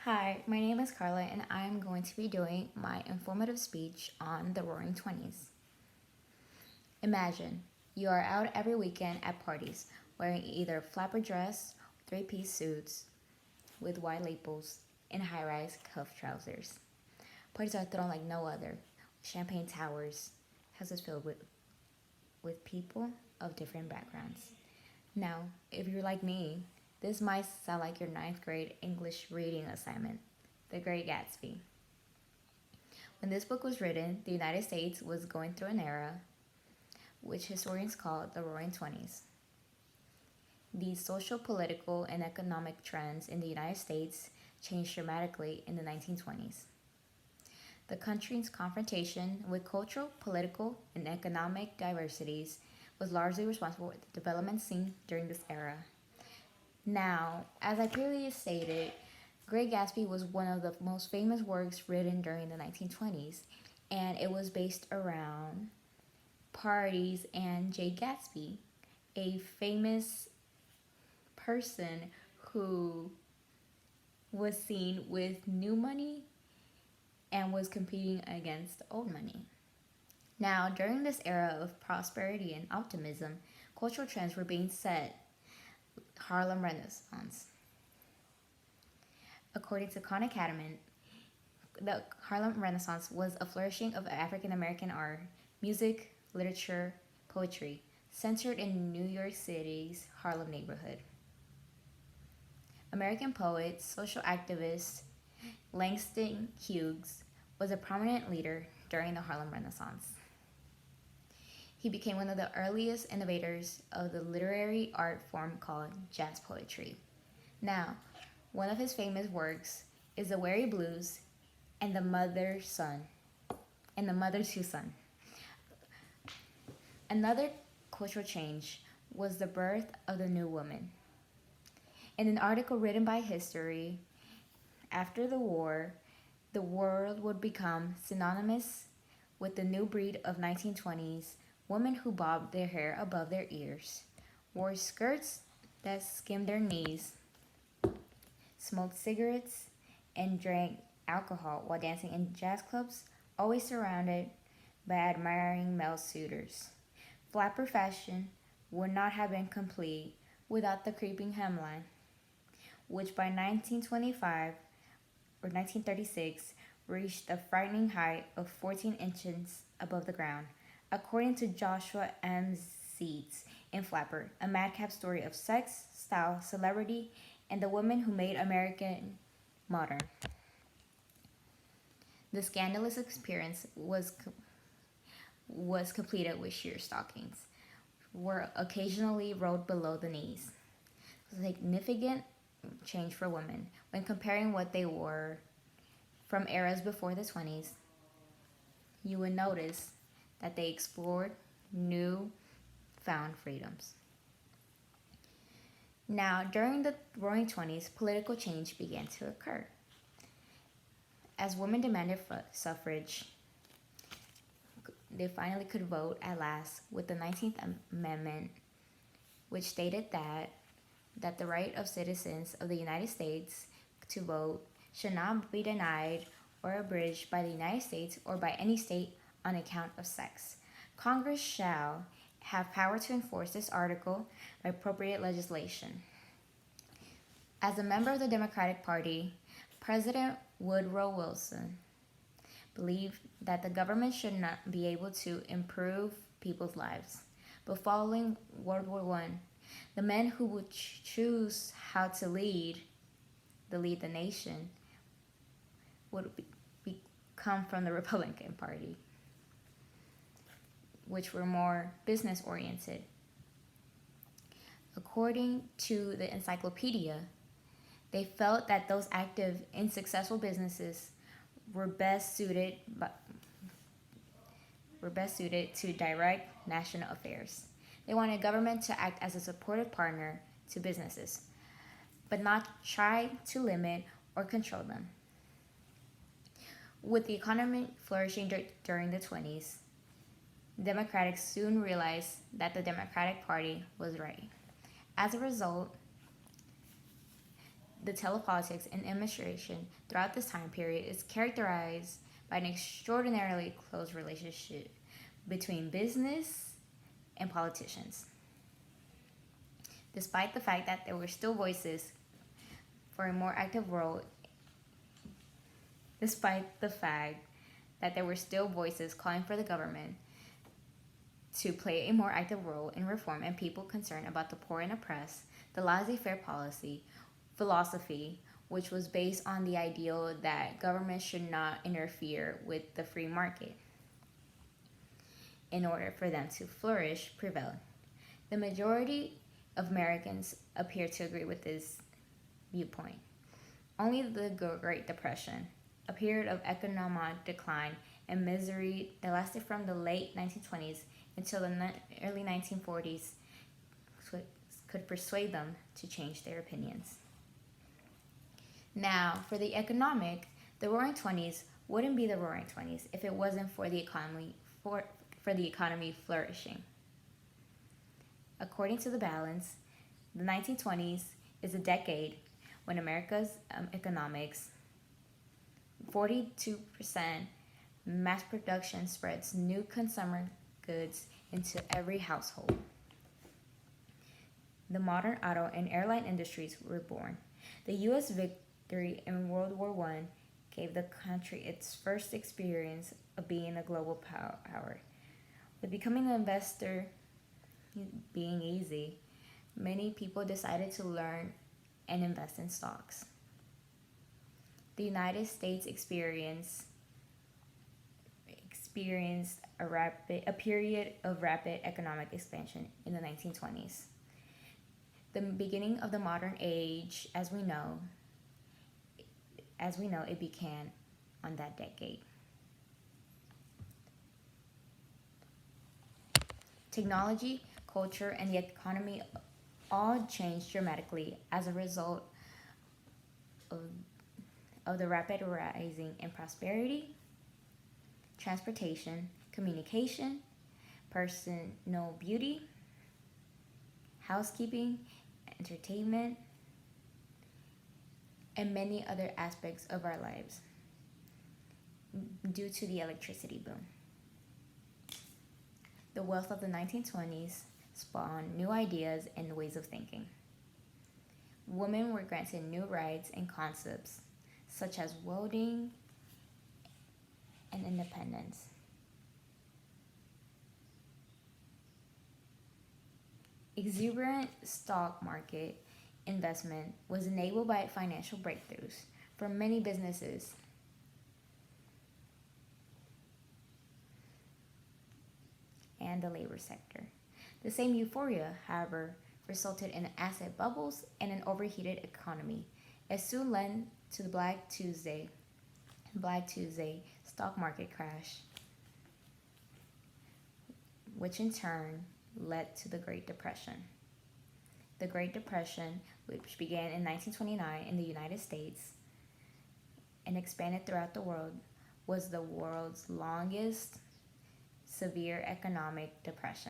Hi, my name is Carla, and I'm going to be doing my informative speech on the Roaring Twenties. Imagine you are out every weekend at parties wearing either flapper dress, three-piece suits with wide lapels, and high-rise cuff trousers. Parties are thrown like no other. Champagne towers, houses filled with people of different backgrounds. Now, if you're like me, this might sound like your ninth grade English reading assignment, The Great Gatsby. When this book was written, the United States was going through an era which historians call the Roaring Twenties. These social, political, and economic trends in the United States changed dramatically in the 1920s. The country's confrontation with cultural, political, and economic diversities was largely responsible for the development seen during this era. Now, as I previously stated, Great Gatsby was one of the most famous works written during the 1920s, and it was based around parties and Jay Gatsby, a famous person who was seen with new money and was competing against old money. Now, during this era of prosperity and optimism, cultural trends were being set. Harlem Renaissance. According to Khan Academy, the Harlem Renaissance was a flourishing of African American art, music, literature, poetry, centered in New York City's Harlem neighborhood. American poet, social activist Langston Hughes was a prominent leader during the Harlem Renaissance. He became one of the earliest innovators of the literary art form called jazz poetry. Now, one of his famous works is The Weary Blues and The Mother's Two Sons. Another cultural change was the birth of the new woman. In an article written by History, after the war, the world would become synonymous with the new breed of 1920s women who bobbed their hair above their ears, wore skirts that skimmed their knees, smoked cigarettes, and drank alcohol while dancing in jazz clubs, always surrounded by admiring male suitors. Flapper fashion would not have been complete without the creeping hemline, which by 1925 or 1936 reached a frightening height of 14 inches above the ground. According to Joshua M. Seitz in Flapper, a madcap story of sex, style, celebrity, and the women who made America modern. The scandalous appearance was completed with sheer stockings, were occasionally rolled below the knees. A significant change for women when comparing what they wore from eras before the 20s. You would notice that they explored new found freedoms. Now, during the Roaring Twenties, political change began to occur. As women demanded suffrage, they finally could vote at last with the 19th Amendment, which stated that the right of citizens of the United States to vote should not be denied or abridged by the United States or by any state on account of sex. Congress shall have power to enforce this article by appropriate legislation. As a member of the Democratic Party, President Woodrow Wilson believed that the government should not be able to improve people's lives. But following World War I, the men who would choose how to lead the nation would come from the Republican Party, which were more business oriented. According to the encyclopedia, they felt that those active in successful businesses were best suited to direct national affairs. They wanted government to act as a supportive partner to businesses, but not try to limit or control them. With the economy flourishing during the 20s, Democrats soon realized that the Democratic Party was right. As a result, the telepolitics and administration throughout this time period is characterized by an extraordinarily close relationship between business and politicians. Despite the fact that there were still voices for a more active role, despite the fact that there were still voices calling for the government to play a more active role in reform and people concerned about the poor and oppressed, the laissez-faire policy philosophy, which was based on the ideal that government should not interfere with the free market in order for them to flourish, prevailed. The majority of Americans appear to agree with this viewpoint. Only the Great Depression, a period of economic decline and misery that lasted from the late 1920s until the early 1940s, could persuade them to change their opinions. Now, for the economic, the Roaring Twenties wouldn't be the Roaring Twenties if it wasn't for the economy flourishing. According to the balance, the 1920s is a decade when America's economics, 42% mass production spreads new consumer goods into every household. The modern auto and airline industries were born. The U.S. victory in World War I gave the country its first experience of being a global power. With becoming an investor being easy, many people decided to learn and invest in stocks. The United States experienced a period of rapid economic expansion in the 1920s. The beginning of the modern age, as we know, it began on that decade. Technology, culture, and the economy all changed dramatically as a result of the rapid rising in prosperity, transportation, communication, personal beauty, housekeeping, entertainment, and many other aspects of our lives due to the electricity boom. The wealth of the 1920s spawned new ideas and ways of thinking. Women were granted new rights and concepts such as voting and independence. Exuberant stock market investment was enabled by financial breakthroughs for many businesses. And the labor sector. The same euphoria, however, resulted in asset bubbles and an overheated economy. It soon led to the Black Tuesday stock market crash, which in turn led to the Great Depression. The Great Depression, which began in 1929 in the United States and expanded throughout the world, was the world's longest severe economic depression.